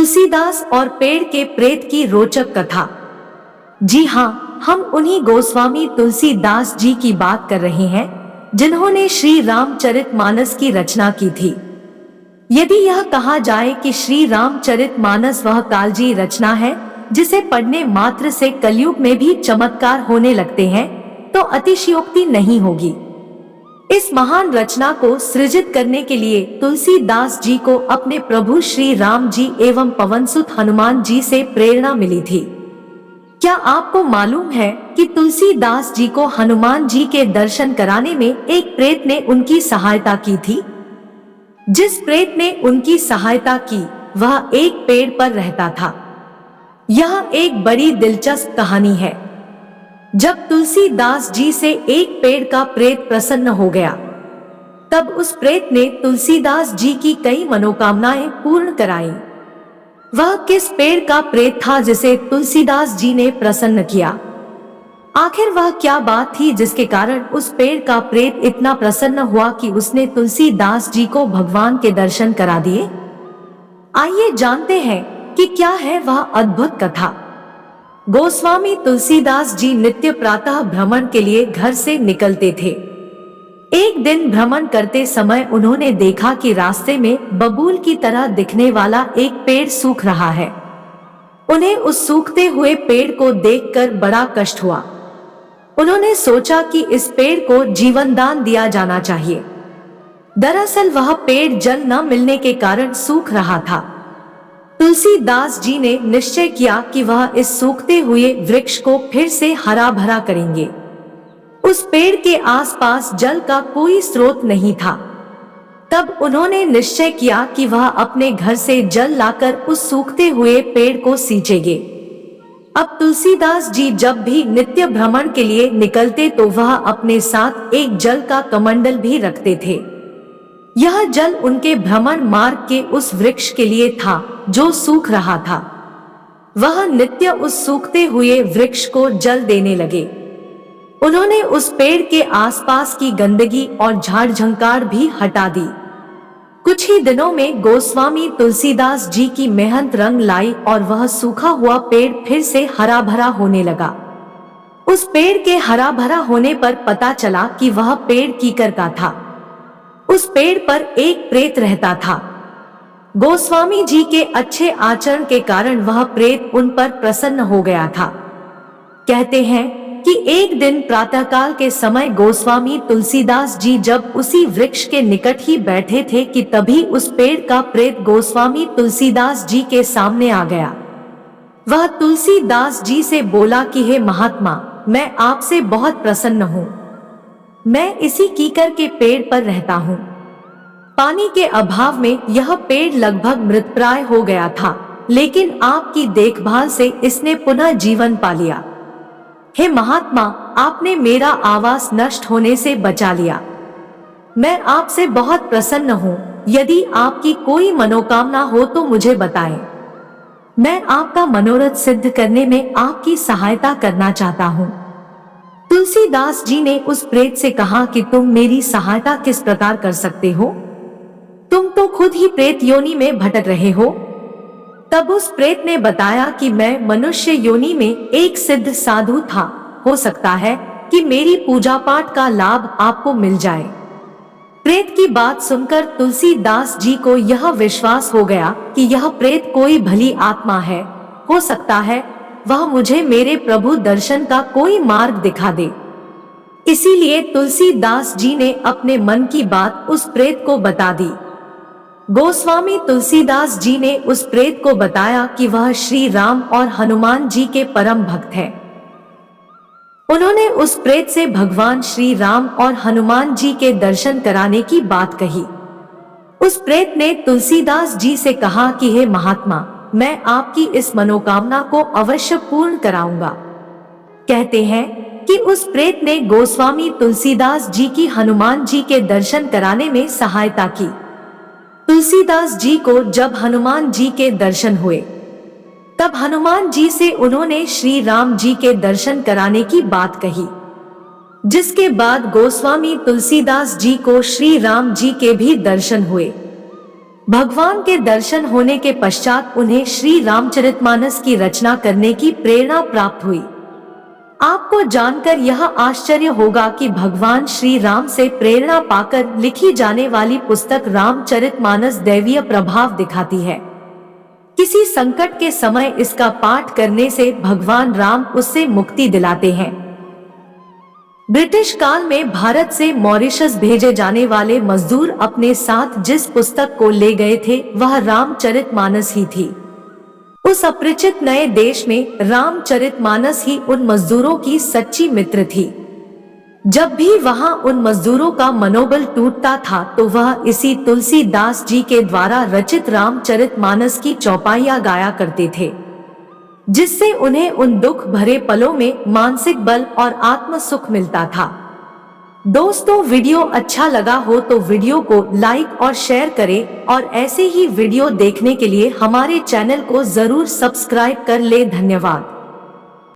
तुलसीदास और पेड़ के प्रेत की रोचक कथा। जी हाँ, हम उन्हीं गोस्वामी तुलसीदास जी की बात कर रहे हैं जिन्होंने श्री रामचरितमानस की रचना की थी। यदि यह कहा जाए कि श्री रामचरितमानस वह कालजी रचना है जिसे पढ़ने मात्र से कलयुग में भी चमत्कार होने लगते हैं, तो अतिशयोक्ति नहीं होगी। इस महान रचना को सृजित करने के लिए तुलसीदास जी को अपने प्रभु श्री राम जी एवं पवनसुत हनुमान जी से प्रेरणा मिली थी। क्या आपको मालूम है कि तुलसीदास जी को हनुमान जी के दर्शन कराने में एक प्रेत ने उनकी सहायता की थी? जिस प्रेत ने उनकी सहायता की वह एक पेड़ पर रहता था। यह एक बड़ी दिलचस्प कहानी है। जब तुलसीदास जी से एक पेड़ का प्रेत प्रसन्न हो गया, तब उस प्रेत ने तुलसीदास जी की कई मनोकामनाएं पूर्ण कराई। वह किस पेड़ का प्रेत था जिसे तुलसीदास जी ने प्रसन्न किया? आखिर वह क्या बात थी जिसके कारण उस पेड़ का प्रेत इतना प्रसन्न हुआ कि उसने तुलसीदास जी को भगवान के दर्शन करा दिए? आइए जानते हैं कि क्या है वह अद्भुत कथा। गोस्वामी तुलसीदास जी नित्य प्रातः भ्रमण के लिए घर से निकलते थे। एक दिन भ्रमण करते समय उन्होंने देखा कि रास्ते में बबूल की तरह दिखने वाला एक पेड़ सूख रहा है। उन्हें उस सूखते हुए पेड़ को देखकर बड़ा कष्ट हुआ। उन्होंने सोचा कि इस पेड़ को जीवन दान दिया जाना चाहिए। दरअसल वह पेड़ जल न मिलने के कारण सूख रहा था। तुलसीदास जी ने निश्चय किया कि वह इस सूखते हुए वृक्ष को फिर से हरा भरा करेंगे। उस पेड़ के आसपास जल का कोई स्रोत नहीं था। तब उन्होंने निश्चय किया कि वह अपने घर से जल लाकर उस सूखते हुए पेड़ को सींचेंगे। अब तुलसीदास जी जब भी नित्य भ्रमण के लिए निकलते तो वह अपने साथ एक जल का कमंडल भी रखते थे। यह जल उनके भ्रमण मार्ग के उस वृक्ष के लिए था जो सूख रहा था। वह नित्य उस सूखते हुए वृक्ष को जल देने लगे। उन्होंने उस पेड़ के आसपास की गंदगी और झाड़ झंकार भी हटा दी। कुछ ही दिनों में गोस्वामी तुलसीदास जी की मेहनत रंग लाई और वह सूखा हुआ पेड़ फिर से हरा भरा होने लगा। उस पेड़ के हरा भरा होने पर पता चला कि वह पेड़ कीकर का था। उस पेड़ पर एक प्रेत रहता था। गोस्वामी जी के अच्छे आचरण के कारण वह प्रेत उन पर प्रसन्न हो गया था। कहते हैं कि एक दिन प्रातःकाल के समय गोस्वामी तुलसीदास जी जब उसी वृक्ष के निकट ही बैठे थे कि तभी उस पेड़ का प्रेत गोस्वामी तुलसीदास जी के सामने आ गया। वह तुलसीदास जी से बोला कि हे महात्मा, मैं आपसे बहुत प्रसन्न हूँ। मैं इसी कीकर के पेड़ पर रहता हूँ। पानी के अभाव में यह पेड़ लगभग मृतप्राय हो गया था, लेकिन आपकी देखभाल से इसने पुनः जीवन पा लिया। हे महात्मा, आपने मेरा आवास नष्ट होने से बचा लिया। मैं आपसे बहुत प्रसन्न हूँ। यदि आपकी कोई मनोकामना हो तो मुझे बताएं। मैं आपका मनोरथ सिद्ध करने में आपकी सहायता करना चाहता हूँ। तुलसीदास जी ने उस प्रेत से कहा कि तुम मेरी सहायता किस प्रकार कर सकते हो? तुम तो खुद ही प्रेत योनि में भटक रहे हो। तब उस प्रेत ने बताया कि मैं मनुष्य योनि में एक सिद्ध साधु था। हो सकता है कि मेरी पूजा पाठ का लाभ आपको मिल जाए। प्रेत की बात सुनकर तुलसीदास जी को यह विश्वास हो गया कि यह प्रेत कोई भली आत्मा है। हो सकता है वह मुझे मेरे प्रभु दर्शन का कोई मार्ग दिखा दे। इसीलिए तुलसीदास जी ने अपने मन की बात उस प्रेत को बता दी। गोस्वामी तुलसीदास जी ने उस प्रेत को बताया कि वह श्री राम और हनुमान जी के परम भक्त है। उन्होंने उस प्रेत से भगवान श्री राम और हनुमान जी के दर्शन कराने की बात कही। उस प्रेत ने तुलसीदास जी से कहा कि हे महात्मा, मैं आपकी इस मनोकामना को अवश्य पूर्ण कराऊंगा। कहते हैं कि उस प्रेत ने गोस्वामी तुलसीदास जी की हनुमान जी के दर्शन कराने में सहायता की। तुलसीदास जी को जब हनुमान जी के दर्शन हुए, तब हनुमान जी से उन्होंने श्री राम जी के दर्शन कराने की बात कही, जिसके बाद गोस्वामी तुलसीदास जी को श्री राम जी के भी दर्शन हुए। भगवान के दर्शन होने के पश्चात उन्हें श्री रामचरितमानस की रचना करने की प्रेरणा प्राप्त हुई। आपको जानकर यह आश्चर्य होगा कि भगवान श्री राम से प्रेरणा पाकर लिखी जाने वाली पुस्तक रामचरितमानस दैवीय प्रभाव दिखाती है। किसी संकट के समय इसका पाठ करने से भगवान राम उससे मुक्ति दिलाते हैं। ब्रिटिश काल में भारत से मॉरिशस भेजे जाने वाले मजदूर अपने साथ जिस पुस्तक को ले गए थे वह रामचरितमानस ही थी। उस अपरिचित नए देश में रामचरितमानस ही उन मजदूरों की सच्ची मित्र थी। जब भी वहां उन मजदूरों का मनोबल टूटता था तो वह इसी तुलसीदास जी के द्वारा रचित रामचरितमानस की चौपाइयां गाया करते थे, जिससे उन्हें उन दुख भरे पलों में मानसिक बल और आत्म सुख मिलता था। दोस्तों, वीडियो अच्छा लगा हो तो वीडियो को लाइक और शेयर करें और ऐसे ही वीडियो देखने के लिए हमारे चैनल को जरूर सब्सक्राइब कर ले। धन्यवाद।